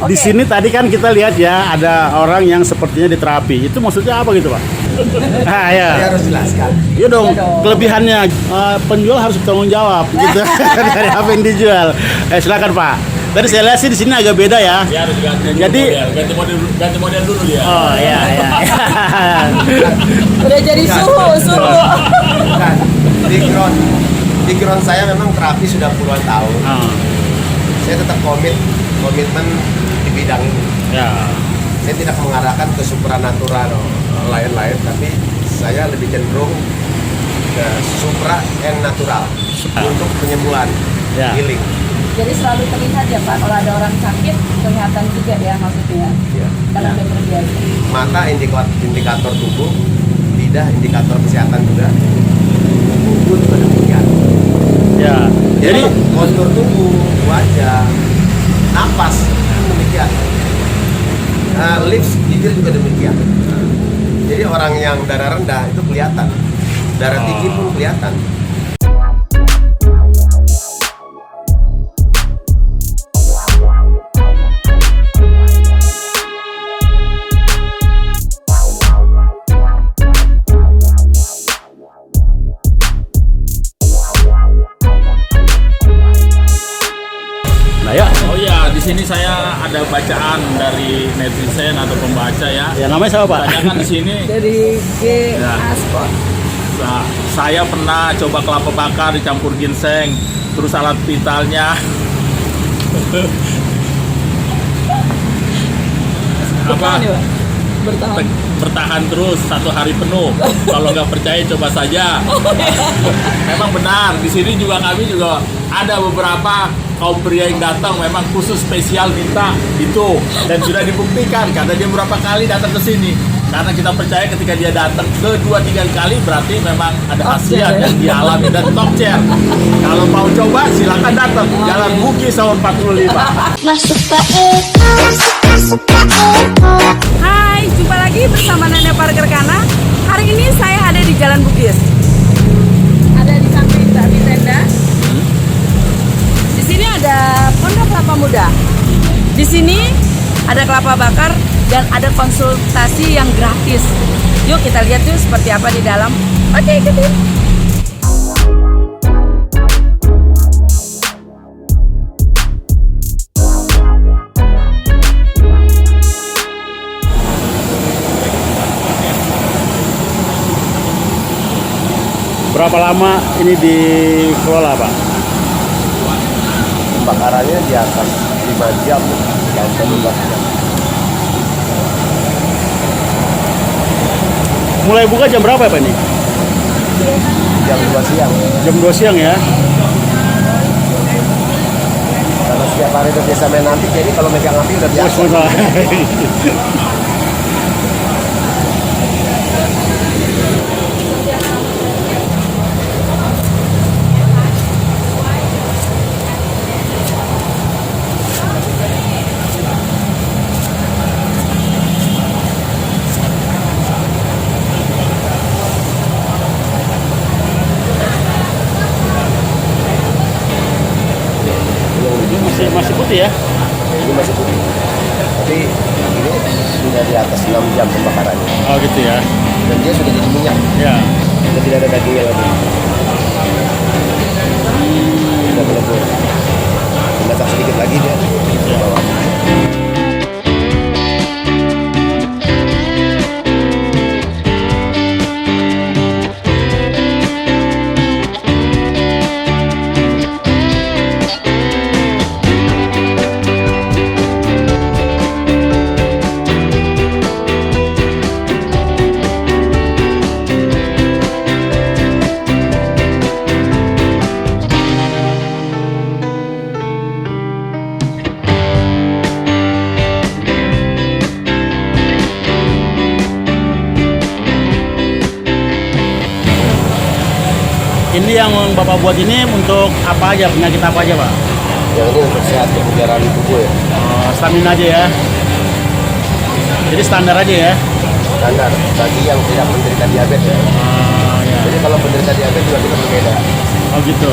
Di sini tadi kan kita lihat ya ada orang yang sepertinya diterapi. Itu maksudnya apa gitu, Pak? Ya. Saya harus jelaskan. Iya dong, kelebihannya penjual harus bertanggung jawab gitu dari apa yang dijual. Silakan Pak. Tadi saya lihat sih di sini agak beda ya. Ya harus Jadi ganti model dulu dia. oh ya. Udah jadi suhu. Bukan. Background saya memang terapi sudah puluhan tahun. Saya tetap komitmen di bidang ini. Ya. Saya tidak mengarahkan ke supranatural lain-lain, tapi saya lebih cenderung ke supra and natural untuk penyembuhan, Ya. healing. Jadi selalu terlihat ya Pak, kalau ada orang sakit kelihatan juga ya maksudnya. Ya. Karena udah terbiasa. Mata indikator tubuh, lidah indikator kesehatan juga, tubuh juga demikian. Ya. Jadi kontur tubuh, wajah, napas demikian. Lips, bibir juga demikian. Jadi orang yang darah rendah itu kelihatan, darah tinggi pun kelihatan. nah ya. Oh iya, di sini saya ada bacaan dari netizen atau pembaca ya. Ya namanya siapa, Pak? Banyak kan di sini. Dari G Ya. Asport. Saya pernah coba kelapa bakar dicampur ginseng, terus alat vitalnya Bertahan ya Pak? Bertahan. bertahan terus 1 hari penuh. Kalau nggak percaya coba saja. Memang benar, di sini juga kami juga ada beberapa kaum pria yang datang memang khusus spesial minta itu, dan sudah dibuktikan karena dia beberapa kali datang ke sini. Karena kita percaya ketika dia datang ke 2-3 kali berarti memang ada khasiat yang dia alami dan top chair. Kalau mau coba silakan datang Jalan Buki Sawon 45. Hai, jumpa lagi bersama Nanda Parker Kana. Hari ini saya ada di Jalan Bugis. Ada di samping Bakmi Tenda. Di sini ada Pondok Kelapa Muda. Di sini ada kelapa bakar dan ada konsultasi yang gratis. Yuk kita lihat yuk seperti apa di dalam. Oke, ikutin. Berapa lama ini dikelola, Pak? Pembakarannya di atas 5 jam sampai 12 jam. Mulai buka jam berapa ya, Pak ini? Jam 2 siang. Jam 2 siang ya. Karena setiap hari udah biasa main nanti, jadi kalau megang api udah biasa. Masih putih ya? Ini masih putih. Tapi ini sudah di atas 6 jam pembakarannya. Oh gitu ya. Dan dia sudah jadi minyak. Ya. Sudah tidak ada dagingnya lagi. Sudah melebur. Dimasak sedikit lagi dia. Bawah. Ini yang Bapak buat ini untuk apa aja? Penyakit apa aja, Pak? Yang ini untuk sehat kebugaran tubuh ya. Stamina aja ya. Jadi standar aja ya. Standar bagi yang tidak menderita diabetes ya. Ya. Jadi kalau penderita diabetes juga kita berbeda. Oh gitu.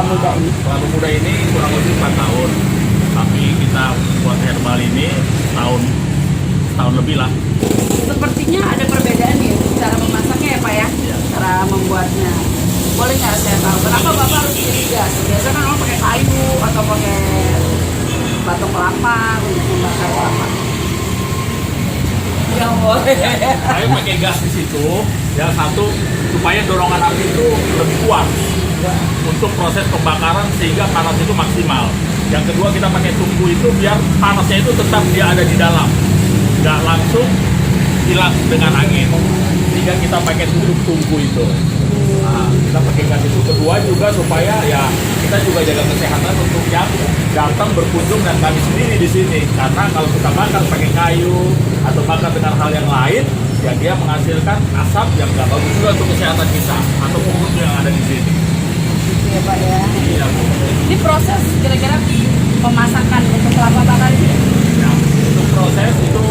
muda ini? Kelapa muda ini kurang lebih 4 tahun. Tapi kita buat herbal ini tahun lebih lah. Sepertinya ada perbedaan nih cara memasaknya ya Pak ya? Iya. Cara membuatnya. Boleh nggak saya tahu kenapa Bapak harus pilih gas? Biasanya kan orang pakai kayu atau pakai batok kelapa untuk membakar kelapa. Ya boleh. Saya pakai gas di situ, ya satu supaya dorongan api itu lebih kuat untuk proses pembakaran sehingga panas itu maksimal. Yang kedua kita pakai tungku itu biar panasnya itu tetap dia ada di dalam, nggak langsung hilang dengan angin. Sehingga kita pakai tungku itu. Nah, kita pakai gas itu. Kedua juga supaya ya kita juga jaga kesehatan untuk yang datang berkunjung dan kami sendiri di sini. Karena kalau kita bakar pakai kayu atau bakar dengan hal yang lain, ya dia menghasilkan asap yang nggak bagus juga untuk kesehatan kita atau pengunjung yang ada di sini. Gitu ya Pak ya. Iya, Bu. Ini proses kira-kira pemasakan untuk kelapa bakar ini. Ya, untuk proses itu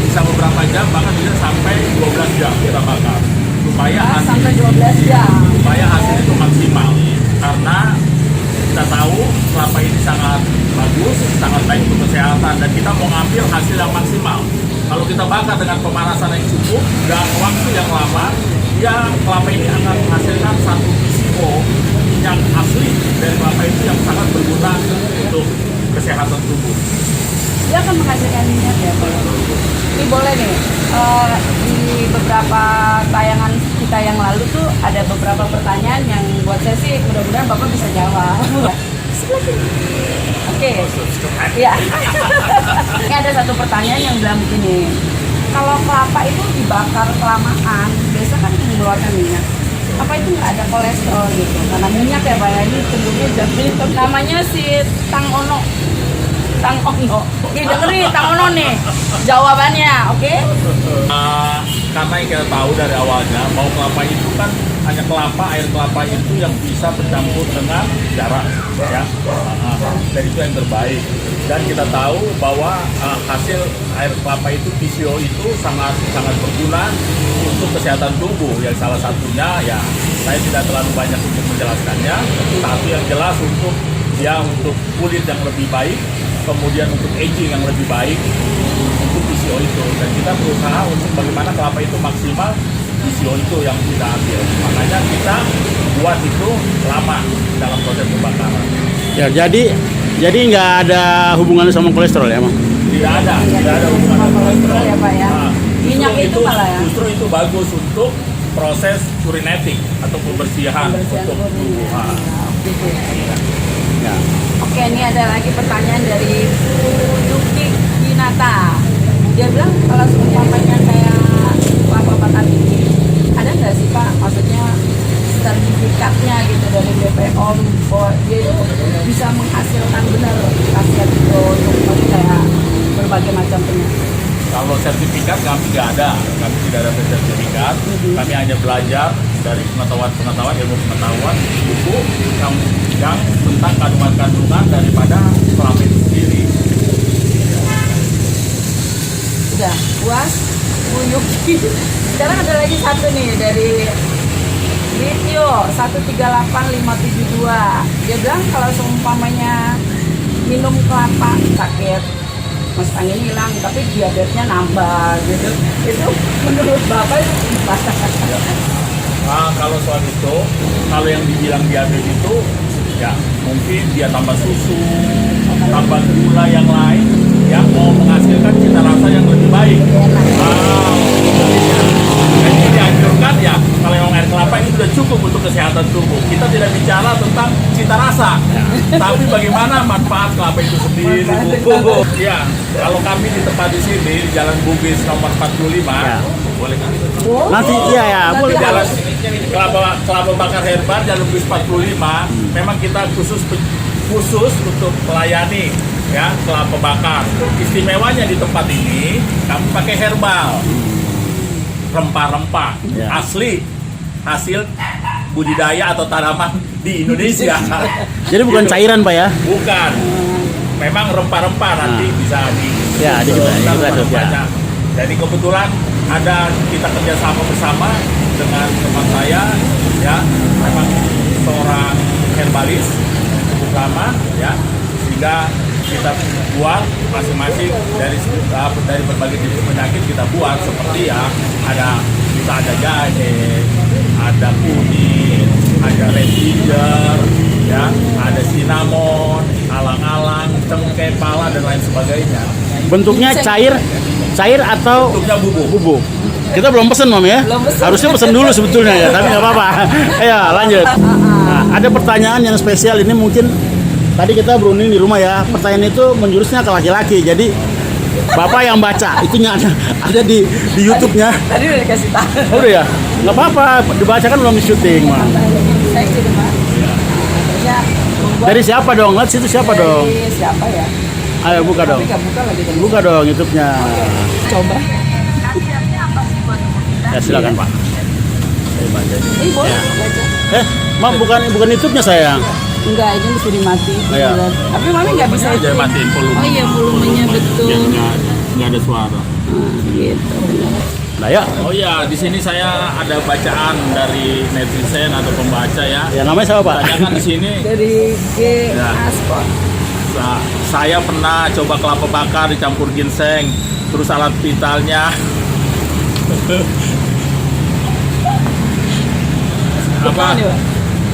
bisa beberapa jam, bahkan bisa sampai 12 jam kita bakar supaya hasil Sampai 12 jam. supaya hasil itu maksimal. Karena kita tahu kelapa ini sangat bagus, sangat baik untuk kesehatan dan kita mau ngambil hasil yang maksimal. Kalau kita bakar dengan pemanasan yang cukup dan waktu yang lama, ya kelapa ini akan menghasilkan satu BCO yang asli dari kelapa itu yang sangat berguna untuk kesehatan tubuh. Dia akan menghasilkan minyak ya Pak. Ini boleh nih, di beberapa tayangan kita yang lalu tuh ada beberapa pertanyaan yang buat saya sih mudah-mudahan Bapak bisa jawab. Sebelah sini. Oke, ya. Ini ada satu pertanyaan yang bilang begini, kalau kelapa itu dibakar kelamaan, biasa kan mengeluarkan minyak. Apa itu nggak ada kolesterol gitu? Karena minyak ya Pak ya, ini cenderungnya jadi namanya si Tang Ono. Tang Ono. Nih dengerin Tang Ono nih jawabannya, oke? Karena yang kita tahu dari awalnya bahwa kelapa itu kan hanya kelapa, air kelapa itu yang bisa bercampur dengan darah, ya. Dan itu yang terbaik. Dan kita tahu bahwa hasil air kelapa itu PCO itu sangat berguna untuk kesehatan tubuh. Yang salah satunya ya saya tidak terlalu banyak untuk menjelaskannya, tapi yang jelas untuk kulit yang lebih baik, kemudian untuk aging yang lebih baik untuk PCO itu. Dan kita berusaha untuk bagaimana kelapa itu maksimal PCO itu yang kita ambil. Makanya kita buat itu lama dalam proses pembakaran. Ya, jadi nggak ada hubungannya sama kolesterol ya, Bang? Tidak ada hubungan Sama dengan kolesterol ya Pak ya. Minyak itu malah ya. Justru itu bagus untuk proses urinetik atau pembersihan Pembersihan untuk kuning. tubuh. Gitu ya. Ya. Oke, ini ada lagi pertanyaan dari Yuki Hinata. Dia bilang kalau seumpamanya kayak kelapa bakar ini, ada nggak sih Pak? Maksudnya sertifikatnya gitu dari BPOM bahwa dia itu bisa menghasilkan benar khasiat itu untuk kayak berbagai macam penyakit. Kalau sertifikat kami nggak ada, kami tidak ada sertifikat. Kami hanya belajar dari pengetahuan ilmu pengetahuan buku yang tentang kandungan-kandungan daripada kelapa itu sendiri. Udah puas, Bu Yuki. Sekarang ada lagi satu nih dari Ritio 138572. Dia bilang kalau seumpamanya minum kelapa sakit, masuk angin hilang, tapi diabetesnya nambah gitu. Itu menurut Bapak itu gimana? Nah, kalau soal itu, kalau yang dibilang diabetes itu, ya mungkin dia tambah susu, tambah gula yang lain, yang mau menghasilkan cita rasa yang lebih baik. Jadi dianjurkan ya, kalau yang air kelapa ini sudah cukup untuk kesehatan tubuh. Kita tidak bicara tentang cita rasa, tapi bagaimana manfaat kelapa itu sendiri. Ya, kalau kami di tempat di sini di Jalan Bugis nomor 45, Ya. boleh kami. Nanti iya ya, boleh. Jalan kelapa bakar herbal Jalan Bugis 45, memang kita khusus untuk melayani ya kelapa bakar. Istimewanya di tempat ini kami pakai herbal, rempah-rempah Ya. asli hasil budidaya atau tanaman di Indonesia. Jadi bukan cairan, Pak ya? Bukan, memang rempah-rempah nanti bisa Ya, di kita, kita ya. rempah-rempahnya. Jadi kebetulan ada kita kerjasama bersama dengan teman saya, ya, memang seorang herbalis bersama ya, sehingga kita buat masing-masing dari berbagai jenis penyakit kita buat, seperti ya ada jahe, ada kunyit, ada red ginger, ya, ada cinnamon, alang-alang, cengkeh, pala dan lain sebagainya. Bentuknya cair atau Bentuknya bubuk. bubuk? Kita belum pesen, Mam ya? Belum pesen. Harusnya pesen dulu sebetulnya ya, tapi nggak apa-apa. Ayo lanjut. Nah, ada pertanyaan yang spesial ini, mungkin tadi kita berunding di rumah ya. Pertanyaan itu menjurusnya ke laki-laki. Jadi Bapak yang baca, itunya ada di YouTube-nya. Tadi udah dikasih tahu. Oh, udah ya? Nggak apa-apa, dibacakan belum di syuting, Mam. Saya gitu, Pak. Ya, membuat Dari siapa dong? Lihat situ siapa dong? dari siapa ya? Ayo buka dong. Tapi nggak buka lagi tadi. Buka dong YouTube-nya. Coba. Ya silakan, Pak. Saya baca ini. Ini boleh Ya. baca. Mam, bukan YouTube-nya sayang. Enggak, ini mesti dimati. Iya. Tapi Mami nggak bisa Aja matiin volume. Oh iya, volumenya betul. Biar nggak ada suara. Gitu. Nah ya, Oh iya, di sini saya ada bacaan dari netizen atau pembaca ya. ya namanya siapa, Pak? Tanyakan di sini. Dari G Ya. Asport. Saya pernah coba kelapa bakar dicampur ginseng, terus alat vitalnya Bertahan ya, Pak?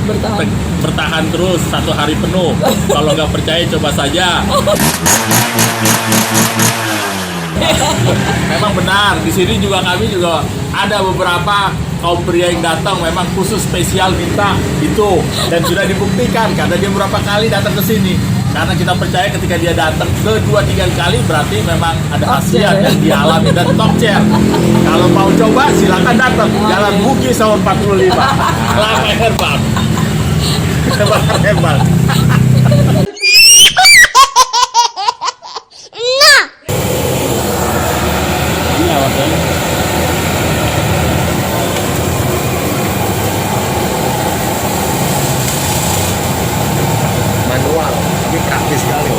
Bertahan. bertahan terus 1 hari penuh. Kalau nggak percaya coba saja. Memang benar, di sini juga kami juga ada beberapa kaum pria yang datang memang khusus spesial minta itu, dan sudah dibuktikan karena dia beberapa kali datang ke sini. Karena kita percaya ketika dia datang 2-3 kali berarti memang ada khasiat yang dia alami dan top chair. Kalau mau coba silakan datang Jalan Bugis tahun 45. Kelapa herbal. Kelapa herbal. Ini awasnya. Manual, tapi praktis sekali.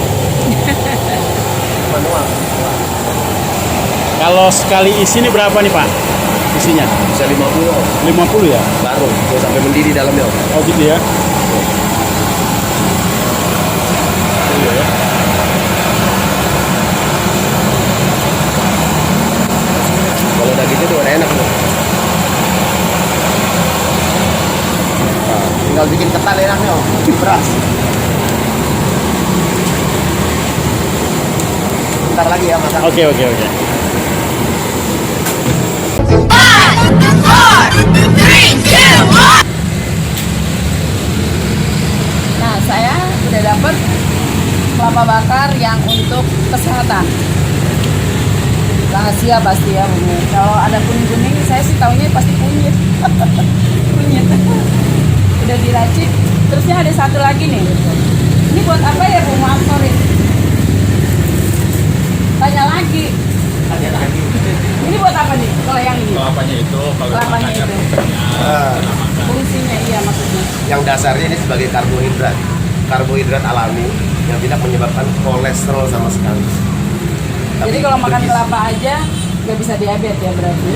Manual. Kalau sekali isi ini berapa nih, Pak? Isinya? Bisa 50 50 ya? baru, tuh sampai mendidih dalamnya. Oh gitu ya? Kalau udah gitu tuh udah enak tuh. Nah, tinggal bikin ketan enaknya, Om. Beras. Bentar lagi ya masak. Oke. Nah, saya udah dapet kelapa bakar yang untuk kesehatan. Rahasia pasti ya, Bumi. Kalau ada kuning-kuning, saya sih taunya pasti kunyit. Kunyit. Udah diracik. Terusnya ada satu lagi nih. Ini buat apa ya, Bu? Maaf, sorry. Tanya lagi. Ini buat apa nih? Kalau yang ini? Kelapanya itu, kalau Kelapanya makannya itu. Ah, Fungsinya iya maksudnya. yang dasarnya ini sebagai karbohidrat. Karbohidrat alami yang tidak menyebabkan kolesterol sama sekali. Jadi Tapi kalau makan bergizi. kelapa aja nggak bisa diabetes ya berarti.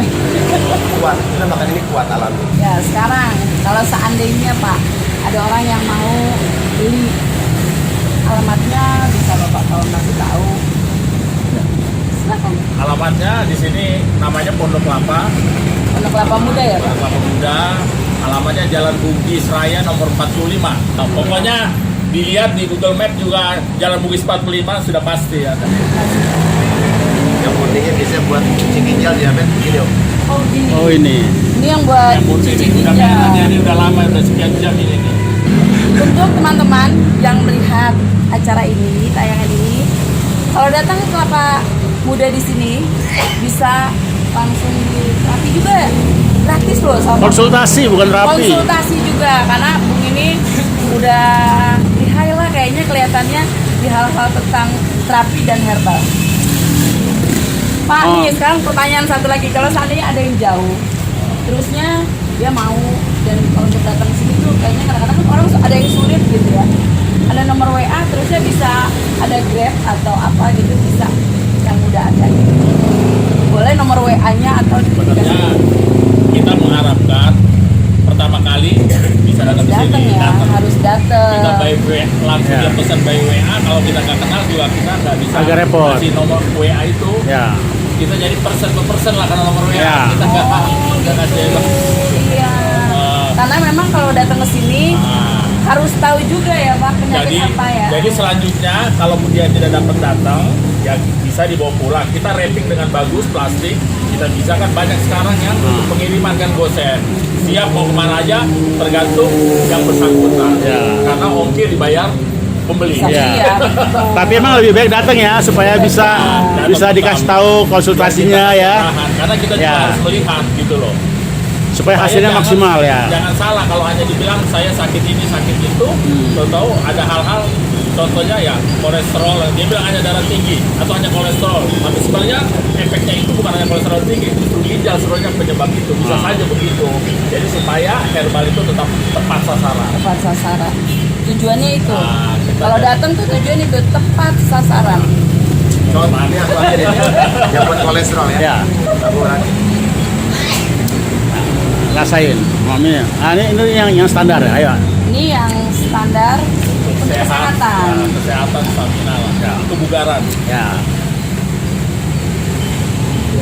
Kuat, kita makan ini kuat alami. Ya sekarang kalau seandainya Pak ada orang yang mau beli, alamatnya bisa Bapak kalau kasih tahu. Silakan. Alamatnya di sini namanya Pondok Kelapa, Pondok Kelapa Muda ya Pak. Kelapa Pemuda. Alamatnya Jalan Bugis Raya nomor 45. Nah, pokoknya dilihat di Google Map juga Jalan Bugis 45 sudah pasti ya. Yang murninya biasanya buat cuci ginjal diabetes begini, Om. Oh gini. Oh ini. Ini yang buat Yang murni cuci ini udah ginjal. merahnya ini udah lama, udah sekian jam ini nih. Untuk teman-teman yang melihat acara ini, tayangan ini, kalau datang ke Kelapa Muda di sini bisa langsung diterapi juga, gratis loh sama Konsultasi bukan rapi. konsultasi juga karena Bung ini udah di high lah kayaknya kelihatannya di hal-hal tentang terapi dan herbal. Pak Oh. nih sekarang pertanyaan satu lagi, kalau seandainya ada yang jauh, terusnya dia mau dan kalau untuk datang ke sini tuh kayaknya kadang-kadang kan orang ada yang sulit gitu ya. Ada nomor WA terusnya bisa ada Grab atau apa gitu bisa yang udah ada. Gitu. Boleh nomor WA-nya atau Sebenarnya kita mengharapkan pertama kali bisa datang ke sini, datang ya, datang. harus datang. Kita by langsung Ya. dia pesan by WA. Kalau kita nggak kenal juga kita nggak bisa Agak repot. kasih nomor WA itu. Ya. Kita jadi person per person lah karena nomor WA. Ya. Kita nggak kasih. Iya. Ah. Karena memang kalau datang ke sini Ah. harus tahu juga ya Pak penyakit apa ya. Jadi selanjutnya kalaupun dia tidak dapat datang, ya bisa dibawa pulang. Kita wrapping dengan bagus plastik. Kita bisa kan banyak sekarang yang untuk pengiriman kan gosen. Siap mau kemana aja tergantung yang bersangkutan. Ya. Karena ongkir dibayar pembeli. Bisa. Iya. Iya, betul. Tapi emang lebih baik datang ya supaya bisa dikasih tahu konsultasinya ya. Karena kita juga Ya. harus melihat gitu loh. Supaya hasilnya jangan- maksimal ya. Jangan salah kalau hanya dibilang saya sakit ini sakit itu, tahu ada hal-hal contohnya ya kolesterol, dia bilang hanya darah tinggi atau hanya kolesterol. Tapi sebenarnya efeknya itu bukan hanya kolesterol tinggi, justru ginjal sebenarnya penyebab itu. Bisa saja begitu. Jadi supaya herbal itu tetap tepat sasaran. Tepat sasaran. Tujuannya itu. Nah, kita- Kalau datang tuh tujuan itu tepat sasaran. Contoh ini aku aja deh, yang buat kolesterol ya. Ya. Aku lagi. Rasain. Mami. Ah, ini yang standar ya. Ayo. Ini yang standar untuk kesehatan. Kesehatan stamina lah. Ya. Kebugaran. Ya.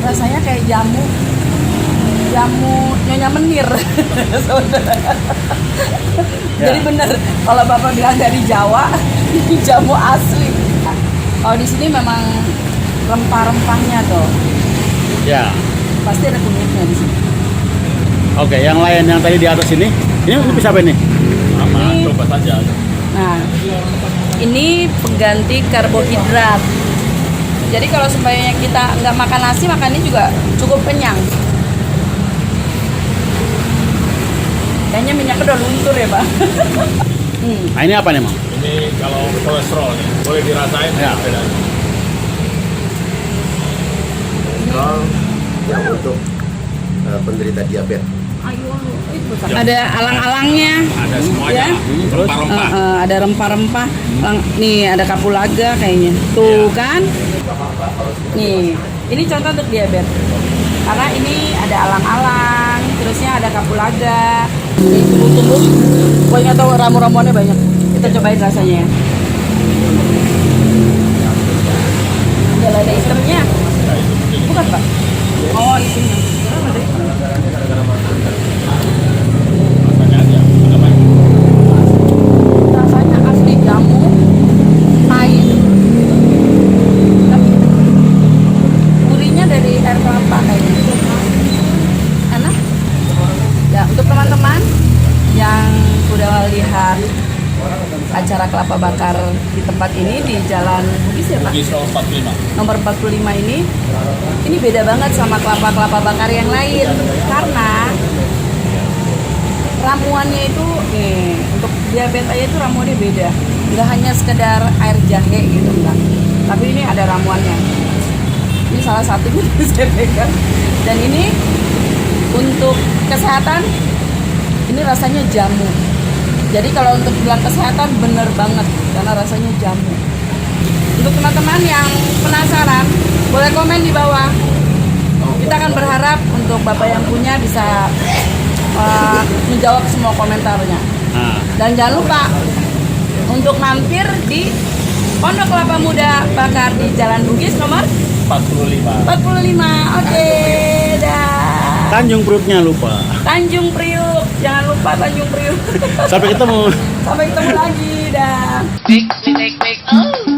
Rasanya kayak jamu Nyonya Menir. Saudara. Ya. Jadi bener kalau Bapak bilang dari Jawa, ini jamu asli. Kalau di sini memang rempah-rempahnya tuh Ya. pasti ada kunyitnya di sini. Oke, yang lain yang tadi di atas ini bisa apa ini? Sama Ini- coba saja. Nah, ini pengganti karbohidrat. Jadi kalau supaya kita nggak makan nasi, makan ini juga cukup kenyang. Kayaknya minyaknya udah luntur ya, Pak. Nah, ini apa nih, Mang? Ini kalau kolesterol nih, boleh dirasain Ya. bedanya. Kolesterol yang untuk penderita diabetes. Ada alang-alangnya. Ada semuanya. Ya. Rempah-rempah. Ada rempah-rempah. Nih ada kapulaga kayaknya. Tuh kan? Nih, ini contoh untuk diabetes. Karena ini ada alang-alang, terusnya ada kapulaga. Nih tumbuh-tumbuh. Pokoknya tahu ramu-ramuannya banyak. Kita cobain rasanya ya. Ada lada hitamnya. Nah, itu penting. Bukan Pak? Oh isinya. Rasanya aja. Ada banyak. Rasanya asli jamu pahit, tapi gurihnya dari air kelapa kayaknya enak ya. Untuk teman-teman yang udah lihat acara kelapa bakar di tempat ini di Jalan Bugis ya Pak, Bugis 45. nomor 45 ini beda banget sama kelapa bakar yang lain karena ramuannya itu nih untuk diabetes aja itu ramuannya beda, nggak hanya sekedar air jahe gitu enggak, tapi ini ada ramuannya. Ini salah satunya saya pegang, dan ini untuk kesehatan ini rasanya jamu. Jadi kalau untuk bilang kesehatan bener banget karena rasanya jamu. Untuk teman-teman yang penasaran boleh komen di bawah. Kita akan berharap untuk Bapak yang punya bisa menjawab semua komentarnya. Nah, Dan jangan lupa untuk mampir di Pondok Kelapa Muda Bakar di Jalan Bugis nomor 45. 45. Oke, dah. Tanjung Prioknya lupa. Tanjung Priuk, jangan lupa Tanjung Priuk. Sampai ketemu. Sampai ketemu lagi, dah. Make, oh.